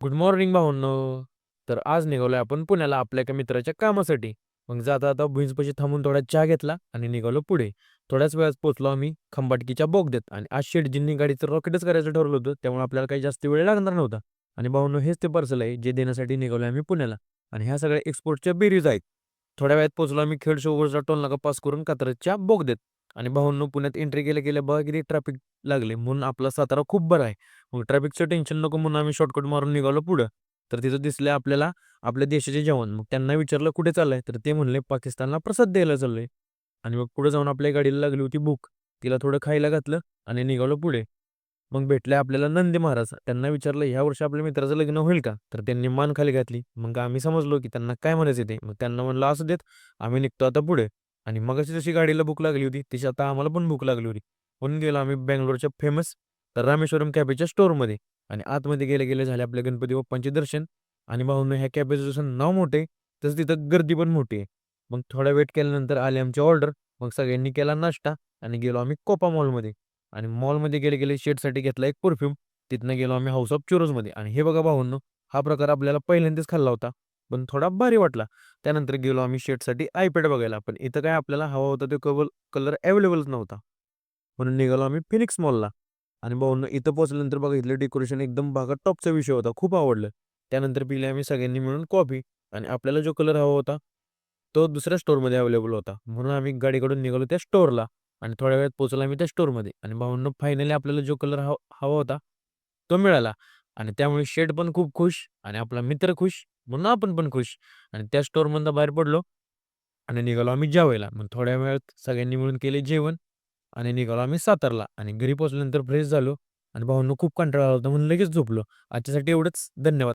Good morning भावांनो. तर आज निघालोय आपण पुण्याला आपल्या एका मित्राच्या कामासाठी. मग जाता भुईंजपाशी थांबून थोडा चहा घेतला आणि निघालो पुढे. थोड्याच वेळात पोहोचलो आम्ही खंबाटकीच्या बोगद्यात आणि आज शेटजींनी गाडीचं रॉकेटच करायचं ठरवलं होतं. त्यामुळे आपल्याला काही जास्त वेळ लागणार नव्हता. आणि भावांनो, हेच ते पार्सल आहे जे देण्यासाठी निघालोय आम्ही पुण्याला. आणि ह्या सगळ्या एक्सपोर्टच्या बेरीज आहेत. थोड्या वेळात पोहोचलो आम्ही खेड शोवरचा टोल नाका पास करून कात्रजच्या बोगद्यात. आणि भावांनो, पुण्यात एंट्री केल्या केल्या बघा किती ट्रॅफिक लागले, म्हणून आपला सातारा खूप बरा आहे. मग ट्रॅफिकचं टेन्शन नको म्हणून आम्ही शॉर्टकट मारून निघालो पुढं. तर तिथं दिसले आपल्याला आपल्या देशाचे जवान. मग त्यांना विचारलं कुठे चाललंय, तर ते म्हणले पाकिस्तानला प्रसाद द्यायला चाललोय. आणि मग पुढे जाऊन आपल्या गाडीला लागली होती भूक. तिला थोडं खायला घातलं आणि निघालो पुढे. मग भेटले आपल्याला नंदी महाराज. त्यांना विचारलं ह्या वर्षी आपल्या मित्राचं लग्न होईल का, तर त्यांनी मान खाली घातली. मग आम्ही समजलो की त्यांना काय म्हणायचं ते. मग त्यांना म्हणलं असू देत, आम्ही निघतो आता पुढे. आणि मग जशी गाडीला भूक लागली होती तशी आता आम्हाला पण भूक लागली होती. म्हणून गेलो आम्ही बँगलोरच्या फेमस रामेश्वरम कॅफेच्या स्टोअरमध्ये. आणि आतमध्ये गेले गेले झाले आपल्या गणपती बाप्पांचे दर्शन. आणि भाऊनं ह्या कॅफेचं जसं नाव मोठं आहे तसं तिथं गर्दी पण मोठी आहे. मग थोडा वेट केल्यानंतर आली आमची ऑर्डर. मग सगळ्यांनी केला नाश्ता आणि गेलो आम्ही कोपा मॉलमध्ये. आणि मॉलमध्ये गेले गेले शेटसाठी घेतला एक परफ्यूम. तिथनं गेलो आम्ही हाऊस ऑफ चुरोजमध्ये. आणि हे बघा भावांनो, हा प्रकार आपल्याला पहिल्यांदाच खाल्ला होता, पण थोडा भारी वाटला. त्यानंतर गेलो आम्ही शेटसाठी आयपॅड बघायला, पण इथं काय आपल्याला हवा होता तो कलर अवेलेबलच नव्हता. म्हणून निघालो आम्ही फिनिक्स मॉलला. आणि भावांनो, इथं पोहोचल्यानंतर बघा इथलं डेकोरेशन एकदम भागात टॉपचा विषय होता, खूप आवडलं. त्यानंतर पिली आम्ही सगळ्यांनी मिळून कॉफी. आणि आपल्याला जो कलर हवा होता तो दुसऱ्या स्टोअरमध्ये अवेलेबल होता, म्हणून आम्ही गाडीकडून निघालो त्या स्टोअरला. आणि थोड्या वेळात पोहोचलो आम्ही त्या स्टोअरमध्ये. आणि भावांनो, फायनली आपल्याला जो कलर हवा होता तो मिळाला. आणि त्यामुळे शेठ पण खूप खुश आणि आपला मित्र खुश, म्हणून आपण पण खुश. आणि त्या स्टोअरमधनं बाहेर पडलो आणि निघालो आम्ही जेवायला. मग थोड्या वेळात सगळ्यांनी मिळून केले जेवण आणि निघालो आम्ही सातारला. आणि घरी पोहोचल्यानंतर फ्रेश झालो. आणि भावांनो, खूप कंटाळा आला होता म्हणून लगेच झोपलो. आजच्यासाठी एवढंच. धन्यवाद.